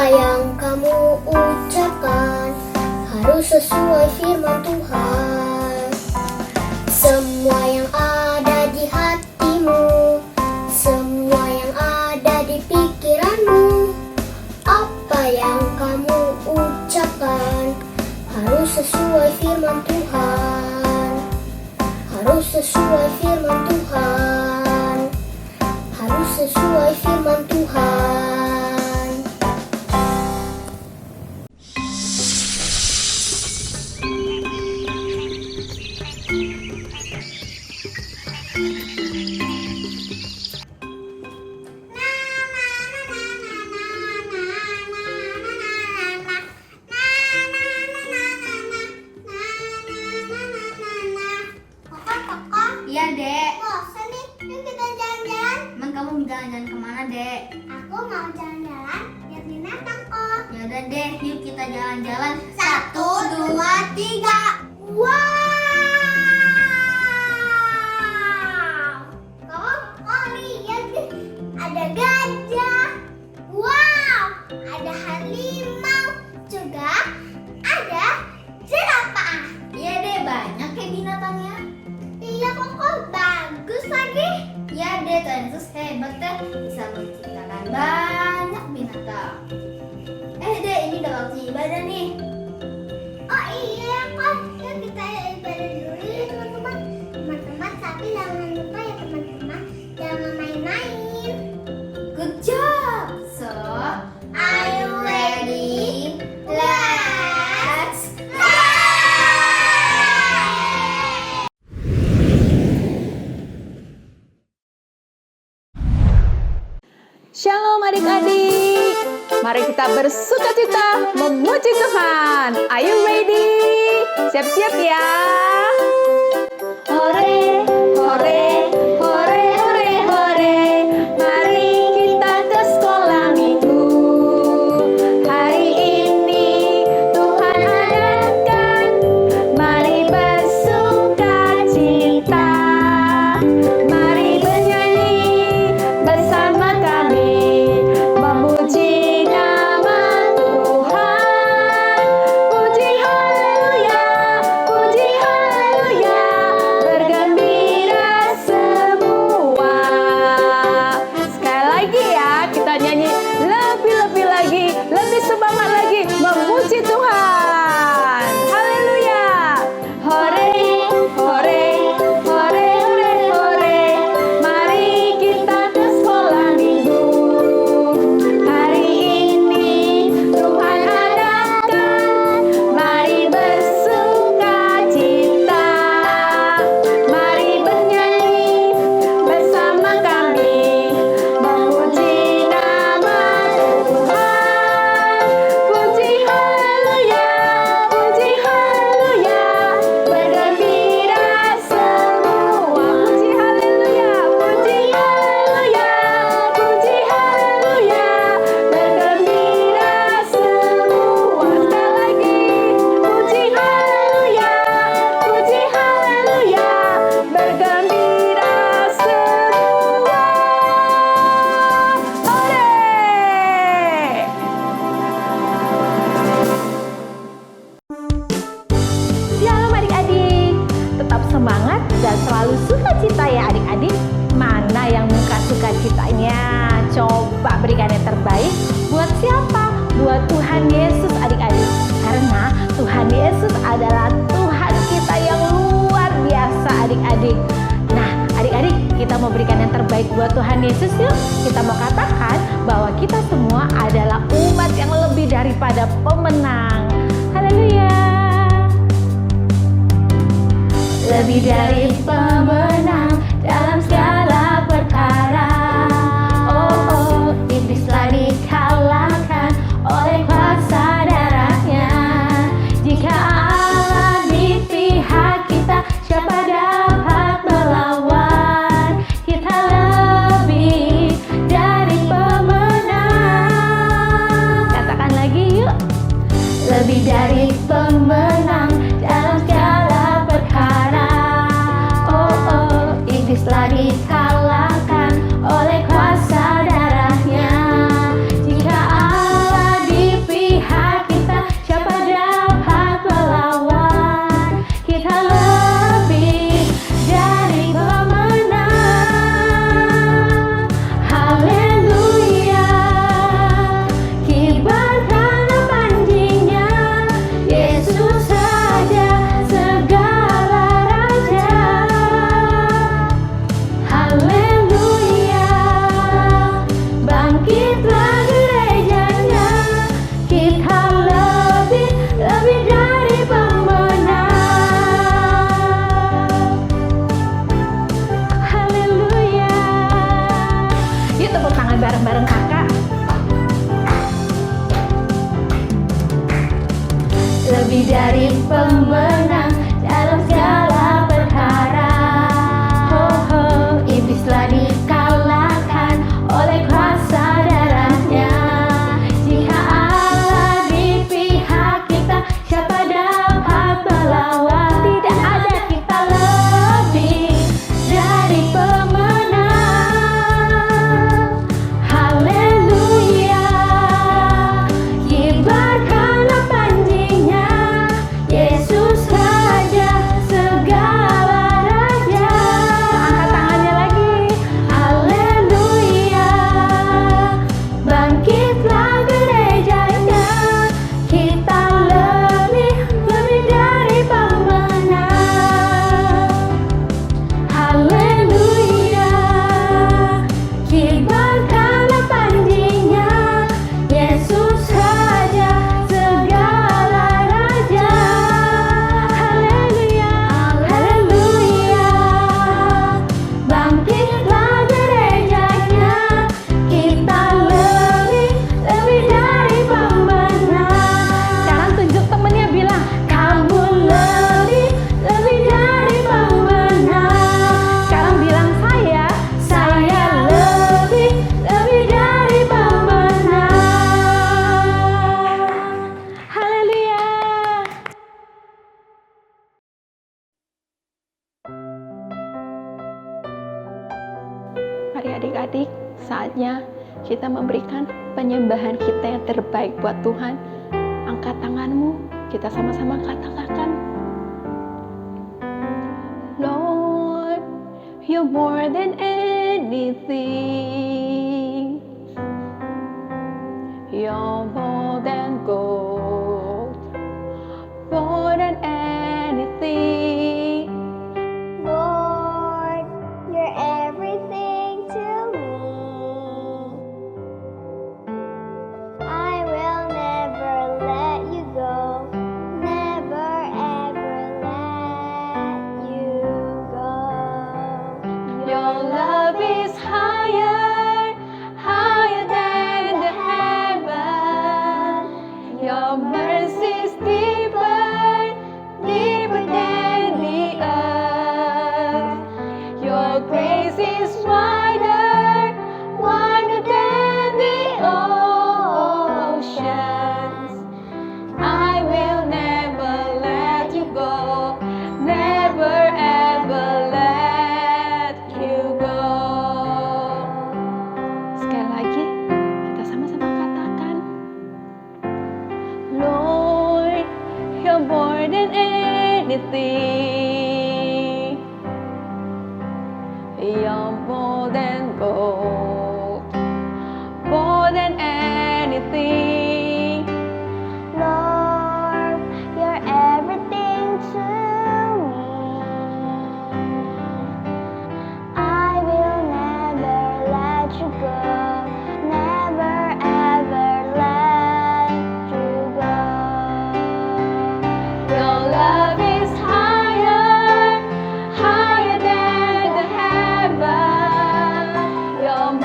yang kamu ucapkan harus sesuai firman Tuhan. Semua yang ada di hatimu, semua yang ada di pikiranmu, apa yang kamu ucapkan harus sesuai firman Tuhan. Harus sesuai firman Tuhan. Harus sesuai firman Tuhan. Iya, Dek. Bosan nih, yuk kita jalan-jalan. Emang kamu jalan-jalan kemana, Dek? Aku mau jalan-jalan lihat binatang kok. Ya udah deh, yuk kita jalan-jalan. 1, 2, 3. Wow! Kok lihat nih, ada gajah. Wow! Ada harimau. Juga ada jerapah. Iya deh, banyak ya binatangnya. Iya kok bagus lagi. Iya deh, Tuhan Yesus hebat deh, bisa menciptakan banyak binatang. Dek, ini udah waktu ibadah nih. Oh iya kok, yuk kita ibadah dulu ya teman-teman. Teman-teman, tapi jangan lupa ya teman-teman, jangan main-main. Good job. So, are you ready? Let's go! Shalom adik-adik, mari kita bersukacita memuji Tuhan. Are you ready? Siap-siap ya. Hore, hore, hore, hore, hore. Mari kita ke sekolah minggu. Hari ini Tuhan adakan, mari bersukacita. Mari bernyanyi bersama kami, memuji nama Tuhan. Puji haleluya, bergembira semua. Sekali lagi ya, kita nyanyi lebih lagi, lebih semangat lagi, memuji Tuhan. Haleluya. Hore, hore, hore, hore, hore. Mari kita ke sekolah minggu. Hari ini Tuhan adakan, mari bersukacita. Mari bernyanyi bersama kami, memuji nama Tuhan. Puji haleluya, bergembira semua. Puji haleluya, bergembira semua. Sekali lagi, puji haleluya, bergembira semua. Hore! Shalom adik-adik, tetap semangat dan selalu sukacita ya adik-adik. Mana yang muka sukacitanya? Coba berikan yang terbaik. Buat siapa? Buat Tuhan Yesus adik-adik. Karena Tuhan Yesus adalah Tuhan kita yang luar biasa adik-adik. Nah adik-adik, kita mau berikan yang terbaik buat Tuhan Yesus yuk. Kita mau katakan bahwa kita semua adalah umat yang lebih daripada pemenang. Haleluya. Lebih dari pemenang dalam segala perkara. Oh, iblis telah dikalahkan oleh kuasa darahnya. Jika Allah di pihak kita, siapa dapat melawan? Kita lebih dari pemenang. Katakan lagi yuk. Lebih dari pemenang dalam segala perkara. Oh, iblis telah dikalahkan oleh kuasa darahnya. Jika Allah di lebih dari pemenang dalam segala perkara. Iblis telah dikalahkan oleh kuasa darahnya. Jika Allah di pihak kita, siapa dapat melawan? Tidak ada kita lebih dari pemenang. Haleluya, kibarkanlah panjinya, Yesus Raja segala raja. Angkat tangannya lagi. Haleluya, bangkitlah gerejanya, kita lebih dari pemenang. Haleluya, kibarkanlah panjinya, Yesus Raja segala raja. Haleluya, haleluya, bangkitlah gerejanya, kita lebih dari pemenang. Sekarang tunjuk temennya, bilang kamu lebih dari pemenang. Sekarang bilang saya lebih dari pemenang. Haleluya. Mari adik-adik, saatnya kita memberikan penyembahan kita yang terbaik buat Tuhan. Angkat tanganmu, kita sama-sama katakan, Lord, you're more than anything. You're more than gold, more than anything. Lord, you're everything to me. I will never let you go, never ever let you go. Your love is higher, higher than the heaven. Your mercy is deeper, deeper than the earth. Your grace is wider, wider than the oceans. I will never let you go, never ever let you go. Sekali lagi, kita sama-sama katakan, Lord, you're more than anything. You're more than gold, more than anything. Lord, you're everything to me. I will never let you go, never ever let you go. Your love is higher, higher than the heaven. Your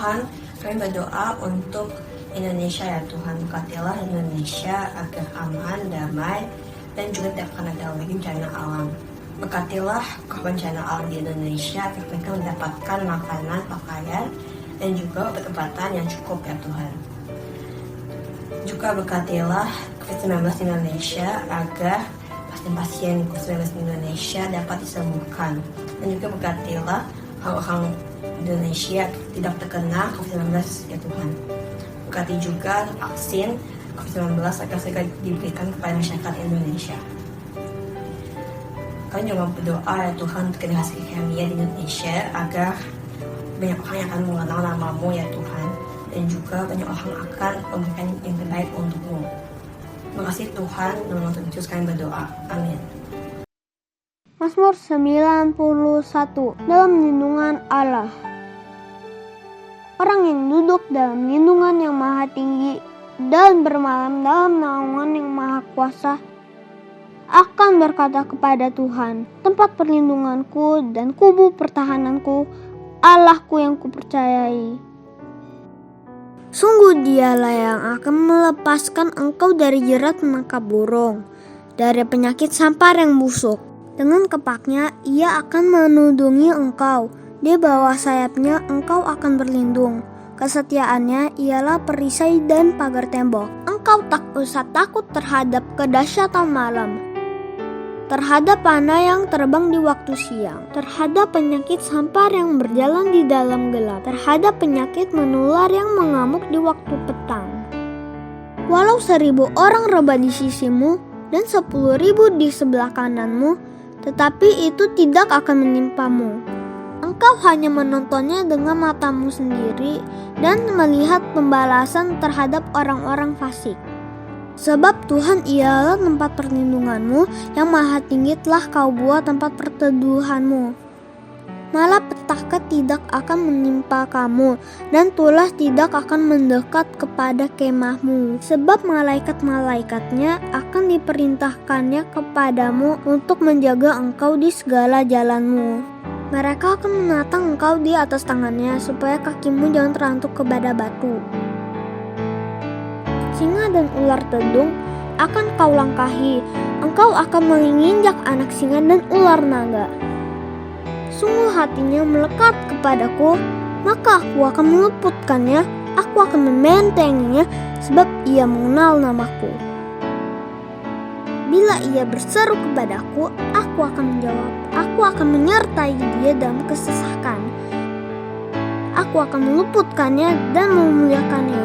Tuhan, kami berdoa untuk Indonesia ya Tuhan. Berkatilah Indonesia agar aman, damai, dan juga tidak akan ada lagi bencana alam. Berkatilah bencana alam di Indonesia agar mereka mendapatkan makanan, pakaian, dan juga obat-obatan yang cukup ya Tuhan. Juga berkatilah COVID-19 di Indonesia agar pasien-pasien COVID-19 di Indonesia dapat disembuhkan. Dan juga berkatilah orang-orang Indonesia tidak terkena COVID-19 ya Tuhan. Berkati juga vaksin COVID-19 agar segera diberikan kepada masyarakat Indonesia. Kami juga berdoa ya Tuhan untuk generasi kemia di Indonesia agar banyak orang yang akan mengenal namamu ya Tuhan, dan juga banyak orang akan memberikan yang terbaik untukmu. Terima kasih Tuhan, dalam nama Tuhan Yesus kami berdoa. Amin. Mazmur 91. Dalam lindungan Allah. Orang yang duduk dalam lindungan yang maha tinggi dan bermalam dalam naungan yang maha kuasa akan berkata kepada Tuhan, tempat perlindunganku dan kubu pertahananku, Allahku yang kupercayai. Sungguh dialah yang akan melepaskan engkau dari jerat menangkap burung, dari penyakit sampar yang busuk. Dengan kepaknya ia akan menudungi engkau, di bawah sayapnya engkau akan berlindung. Kesetiaannya ialah perisai dan pagar tembok. Engkau tak usah takut terhadap kedahsyatan malam, terhadap panah yang terbang di waktu siang, terhadap penyakit sampar yang berjalan di dalam gelap, terhadap penyakit menular yang mengamuk di waktu petang. Walau 1.000 orang rebah di sisimu dan 10.000 di sebelah kananmu, tetapi itu tidak akan menimpamu. Engkau hanya menontonnya dengan matamu sendiri dan melihat pembalasan terhadap orang-orang fasik. Sebab Tuhan ialah tempat perlindunganmu, yang maha tinggi telah kau buat tempat perteduhanmu. Malapetaka tidak akan menimpa kamu, dan tulah tidak akan mendekat kepada kemahmu. Sebab malaikat-malaikatnya akan diperintahkannya kepadamu untuk menjaga engkau di segala jalanmu. Mereka akan menatang engkau di atas tangannya, supaya kakimu jangan terantuk kepada batu. Singa dan ular tedung akan kau langkahi, engkau akan menginjak anak singa dan ular naga. Sungguh hatinya melekat kepadaku, maka aku akan meluputkannya, aku akan membentenginya, sebab ia mengenal namaku. Bila ia berseru kepadaku, aku akan menjawab, aku akan menyertai dia dalam kesesakan. Aku akan meluputkannya dan memuliakannya.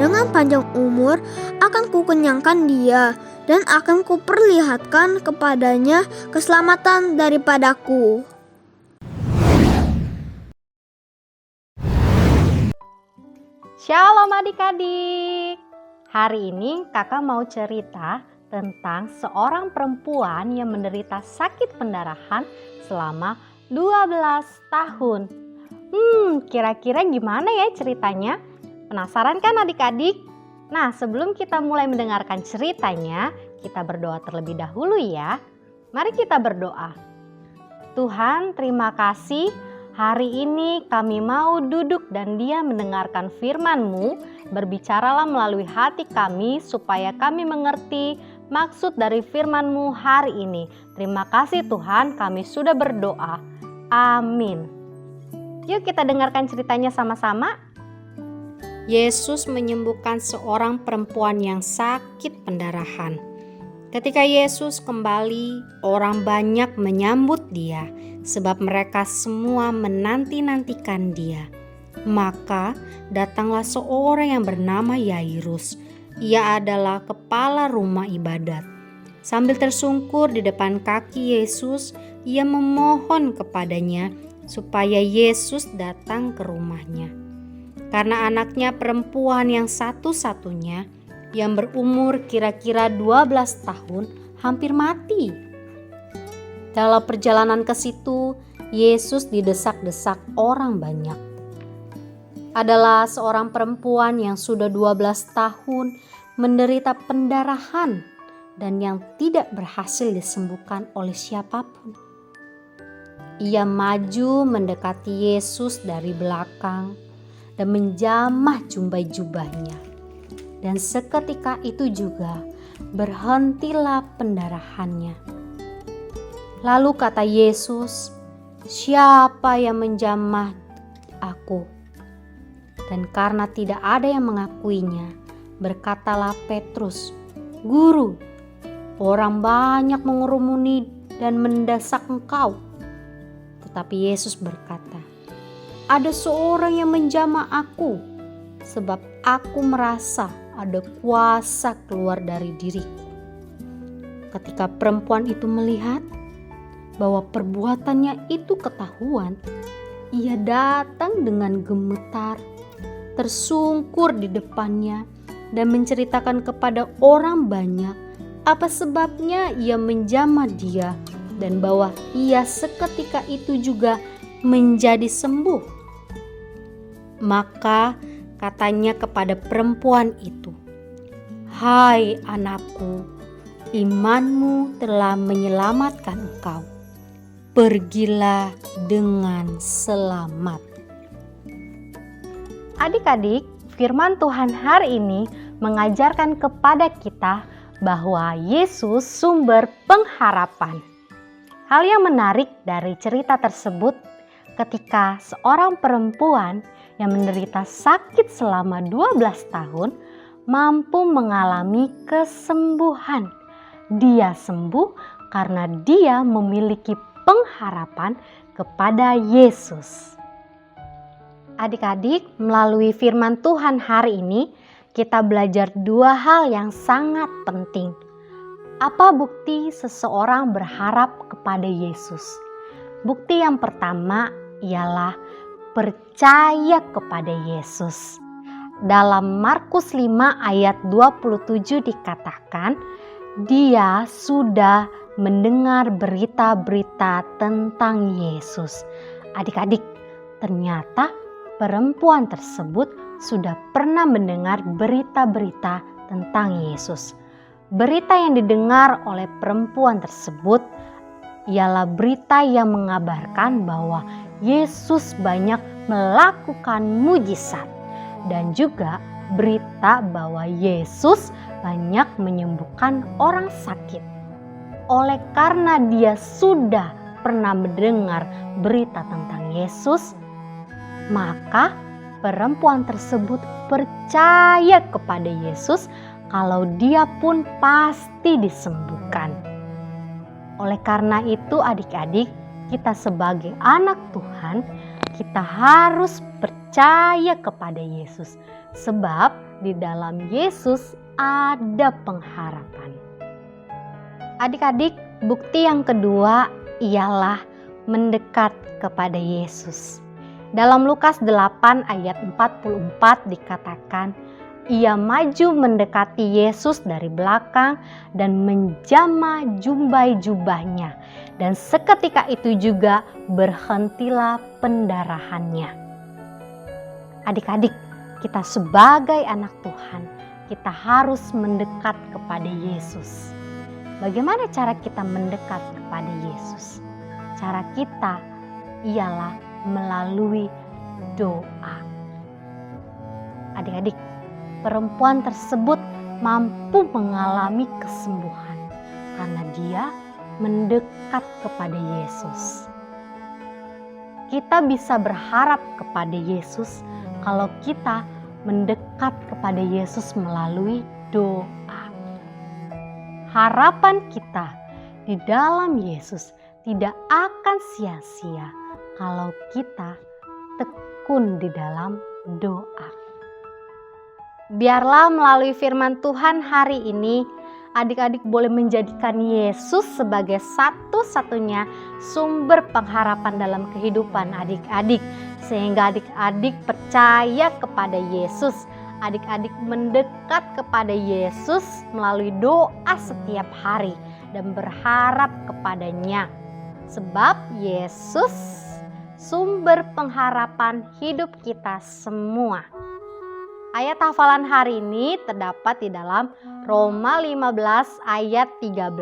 Dengan panjang umur akan kukenyangkan dia, dan akan kuperlihatkan kepadanya keselamatan daripadaku. Shalom adik-adik. Hari ini kakak mau cerita tentang seorang perempuan yang menderita sakit pendarahan selama 12 tahun. Kira-kira gimana ya ceritanya? Penasaran kan adik-adik? Nah, sebelum kita mulai mendengarkan ceritanya, kita berdoa terlebih dahulu ya. Mari kita berdoa. Tuhan, terima kasih. Hari ini kami mau duduk dan dia mendengarkan firman-Mu. Berbicaralah melalui hati kami supaya kami mengerti maksud dari firman-Mu hari ini. Terima kasih Tuhan, kami sudah berdoa. Amin. Yuk kita dengarkan ceritanya sama-sama. Yesus menyembuhkan seorang perempuan yang sakit pendarahan. Ketika Yesus kembali, orang banyak menyambut dia, sebab mereka semua menanti-nantikan dia. Maka datanglah seorang yang bernama Yairus. Ia adalah kepala rumah ibadat. Sambil tersungkur di depan kaki Yesus, ia memohon kepadanya supaya Yesus datang ke rumahnya. Karena anaknya perempuan yang satu-satunya yang berumur kira-kira 12 tahun hampir mati. Dalam perjalanan ke situ, Yesus didesak-desak orang banyak. Adalah seorang perempuan yang sudah 12 tahun menderita pendarahan dan yang tidak berhasil disembuhkan oleh siapapun. Ia maju mendekati Yesus dari belakang dan menjamah jubah-jubahnya. Dan seketika itu juga berhentilah pendarahannya. Lalu kata Yesus, "Siapa yang menjamah aku?" Dan karena tidak ada yang mengakuinya, berkatalah Petrus, "Guru, orang banyak mengerumuni dan mendesak engkau." Tetapi Yesus berkata, "Ada seorang yang menjamah aku, sebab aku merasa ada kuasa keluar dari diriku." Ketika perempuan itu melihat bahwa perbuatannya itu ketahuan, ia datang dengan gemetar, tersungkur di depannya, dan menceritakan kepada orang banyak apa sebabnya ia menjamah dia, dan bahwa ia seketika itu juga menjadi sembuh. Maka katanya kepada perempuan itu, "Hai anakku, imanmu telah menyelamatkan engkau. Pergilah dengan selamat." Adik-adik, firman Tuhan hari ini mengajarkan kepada kita bahwa Yesus sumber pengharapan. Hal yang menarik dari cerita tersebut ketika seorang perempuan yang menderita sakit selama 12 tahun mampu mengalami kesembuhan. Dia sembuh karena dia memiliki pengharapan kepada Yesus. Adik-adik, melalui firman Tuhan hari ini kita belajar dua hal yang sangat penting. Apa bukti seseorang berharap kepada Yesus? Bukti yang pertama ialah percaya kepada Yesus. Dalam Markus 5 ayat 27 dikatakan, dia sudah mendengar berita-berita tentang Yesus. Adik-adik, ternyata perempuan tersebut sudah pernah mendengar berita-berita tentang Yesus. Berita yang didengar oleh perempuan tersebut ialah berita yang mengabarkan bahwa Yesus banyak melakukan mujizat, dan juga berita bahwa Yesus banyak menyembuhkan orang sakit. Oleh karena dia sudah pernah mendengar berita tentang Yesus, maka perempuan tersebut percaya kepada Yesus kalau dia pun pasti disembuhkan. Oleh karena itu adik-adik, kita sebagai anak Tuhan, kita harus percaya kepada Yesus. Sebab di dalam Yesus ada pengharapan. Adik-adik, bukti yang kedua ialah mendekat kepada Yesus. Dalam Lukas 8 ayat 44 dikatakan, ia maju mendekati Yesus dari belakang dan menjamah jubah-jubahnya. Dan seketika itu juga berhentilah pendarahannya. Adik-adik, kita sebagai anak Tuhan, kita harus mendekat kepada Yesus. Bagaimana cara kita mendekat kepada Yesus? Cara kita ialah melalui doa. Adik-adik, perempuan tersebut mampu mengalami kesembuhan karena dia mendekat kepada Yesus. Kita bisa berharap kepada Yesus kalau kita mendekat kepada Yesus melalui doa. Harapan kita di dalam Yesus tidak akan sia-sia kalau kita tekun di dalam doa. Biarlah melalui firman Tuhan hari ini, adik-adik boleh menjadikan Yesus sebagai satu-satunya sumber pengharapan dalam kehidupan adik-adik. Sehingga adik-adik percaya kepada Yesus. Adik-adik mendekat kepada Yesus melalui doa setiap hari dan berharap kepadanya. Sebab Yesus sumber pengharapan hidup kita semua. Ayat hafalan hari ini terdapat di dalam Roma 15 ayat 13.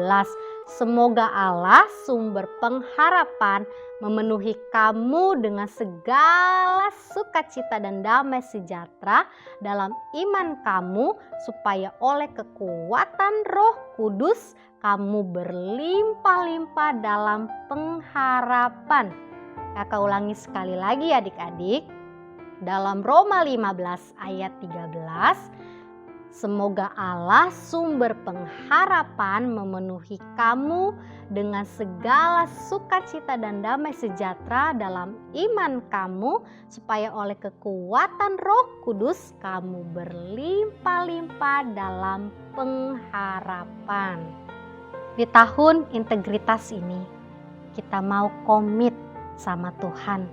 Semoga Allah sumber pengharapan memenuhi kamu dengan segala sukacita dan damai sejahtera dalam iman kamu, supaya oleh kekuatan Roh Kudus kamu berlimpah-limpah dalam pengharapan. Kakak ulangi sekali lagi adik-adik. Dalam Roma 15 ayat 13, semoga Allah sumber pengharapan memenuhi kamu dengan segala sukacita dan damai sejahtera dalam iman kamu, supaya oleh kekuatan Roh Kudus kamu berlimpah-limpah dalam pengharapan. Di tahun integritas ini, kita mau komit sama Tuhan.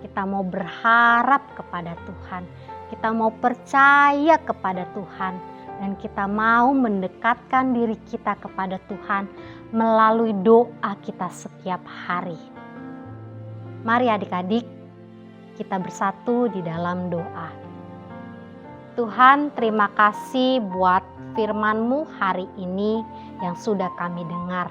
Kita mau berharap kepada Tuhan. Kita mau percaya kepada Tuhan, dan kita mau mendekatkan diri kita kepada Tuhan melalui doa kita setiap hari. Mari adik-adik, kita bersatu di dalam doa. Tuhan, terima kasih buat firman-Mu hari ini yang sudah kami dengar.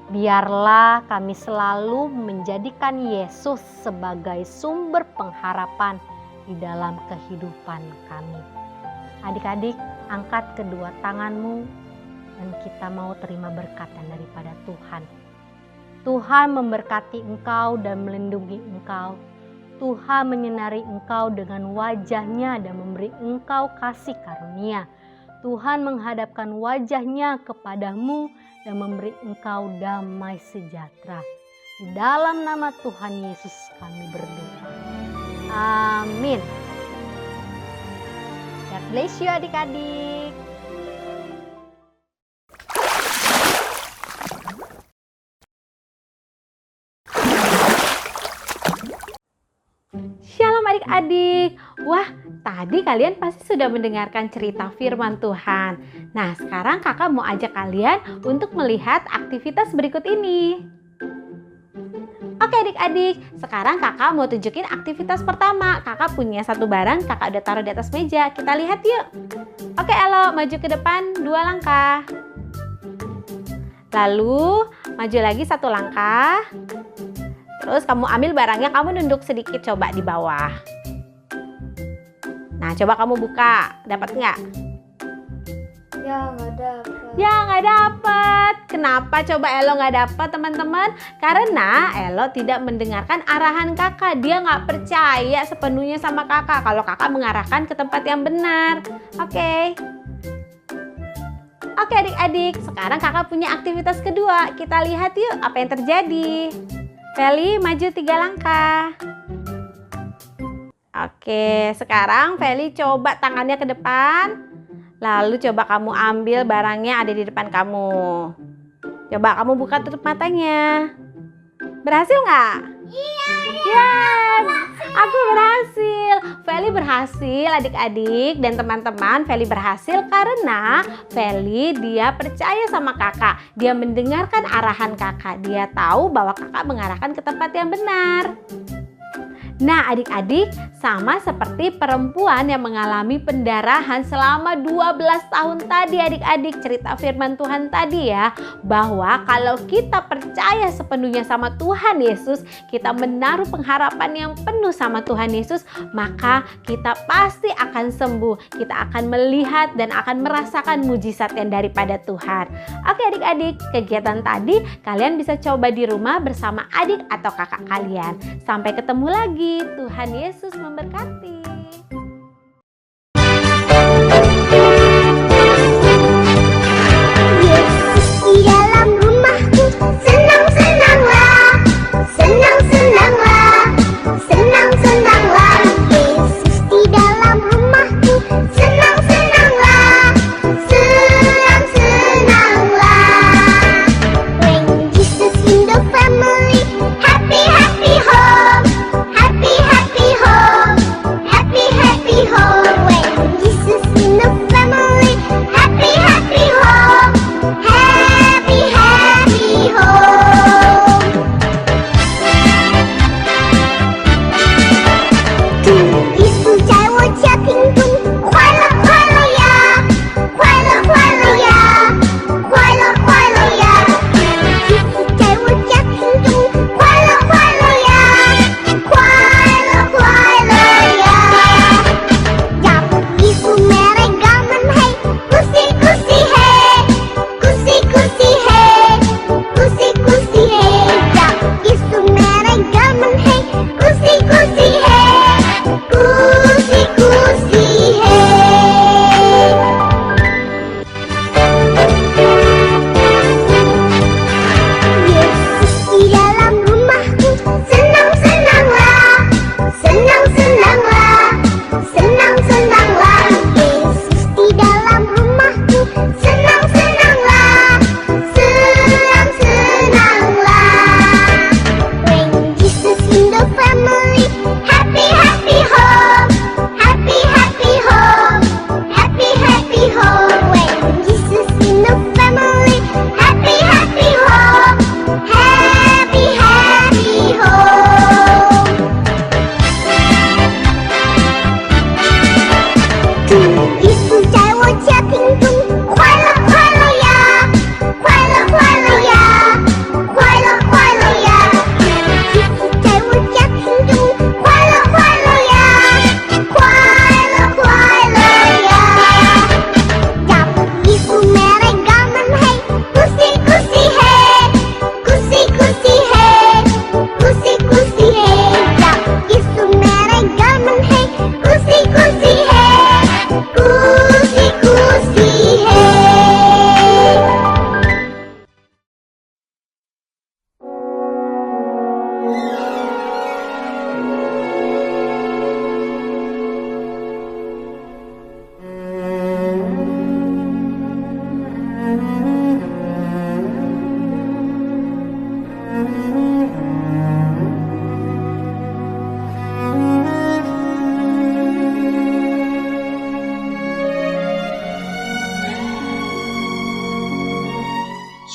Biarlah kami selalu menjadikan Yesus sebagai sumber pengharapan di dalam kehidupan kami. Adik-adik, angkat kedua tanganmu dan kita mau terima berkatan daripada Tuhan. Tuhan memberkati engkau dan melindungi engkau. Tuhan menyinari engkau dengan wajah-Nya dan memberi engkau kasih karunia. Tuhan menghadapkan wajah-Nya kepadamu dan memberi engkau damai sejahtera. Di dalam nama Tuhan Yesus kami berdoa. Amin. God bless you adik-adik. Shalom adik-adik. Wah, tadi kalian pasti sudah mendengarkan cerita firman Tuhan. Nah, sekarang kakak mau ajak kalian untuk melihat aktivitas berikut ini. Oke adik-adik, sekarang kakak mau tunjukin aktivitas pertama. Kakak punya satu barang, kakak udah taruh di atas meja. Kita lihat yuk. Oke Elo, maju ke depan 2 langkah. Lalu, maju lagi 1 langkah. Terus kamu ambil barangnya, kamu nunduk sedikit coba di bawah. Nah, coba kamu buka. Dapat nggak? Ya, nggak dapat. Ya, nggak dapat. Kenapa coba Elo nggak dapat, teman-teman? Karena Elo tidak mendengarkan arahan kakak. Dia nggak percaya sepenuhnya sama kakak kalau kakak mengarahkan ke tempat yang benar. Oke. Oke adik-adik, sekarang kakak punya aktivitas kedua. Kita lihat yuk apa yang terjadi. Feli maju 3 langkah. Oke, sekarang Feli coba tangannya ke depan. Lalu coba kamu ambil barangnya ada di depan kamu. Coba kamu buka tutup matanya. Berhasil nggak? Iya. Yes, aku berhasil. Feli berhasil adik-adik dan teman-teman. Feli berhasil karena Feli dia percaya sama kakak. Dia mendengarkan arahan kakak. Dia tahu bahwa kakak mengarahkan ke tempat yang benar. Nah adik-adik, sama seperti perempuan yang mengalami pendarahan selama 12 tahun tadi adik-adik, cerita firman Tuhan tadi ya, bahwa kalau kita percaya sepenuhnya sama Tuhan Yesus, kita menaruh pengharapan yang penuh sama Tuhan Yesus, maka kita pasti akan sembuh. Kita akan melihat dan akan merasakan mujizat yang daripada Tuhan. Oke adik-adik, kegiatan tadi kalian bisa coba di rumah bersama adik atau kakak kalian. Sampai ketemu lagi. Tuhan Yesus memberkati. Yesus di dalam rumahku, senang-senanglah, senang-senanglah, senang-senanglah. Yesus di dalam rumahku, senang-senanglah, senang-senanglah. When Jesus in the family, happy, happy home, happy, happy home, happy.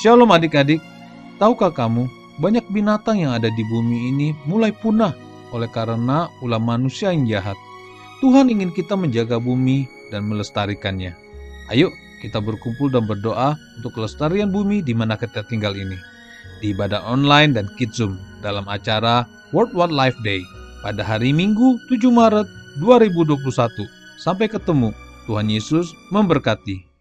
Shalom adik-adik, tahukah kamu banyak binatang yang ada di bumi ini mulai punah oleh karena ulah manusia yang jahat. Tuhan ingin kita menjaga bumi dan melestarikannya. Ayo kita berkumpul dan berdoa untuk kelestarian bumi di mana kita tinggal ini. Di ibadah online dan Kidzum dalam acara World Wildlife Day pada hari Minggu 7 Maret 2021. Sampai ketemu. Tuhan Yesus memberkati.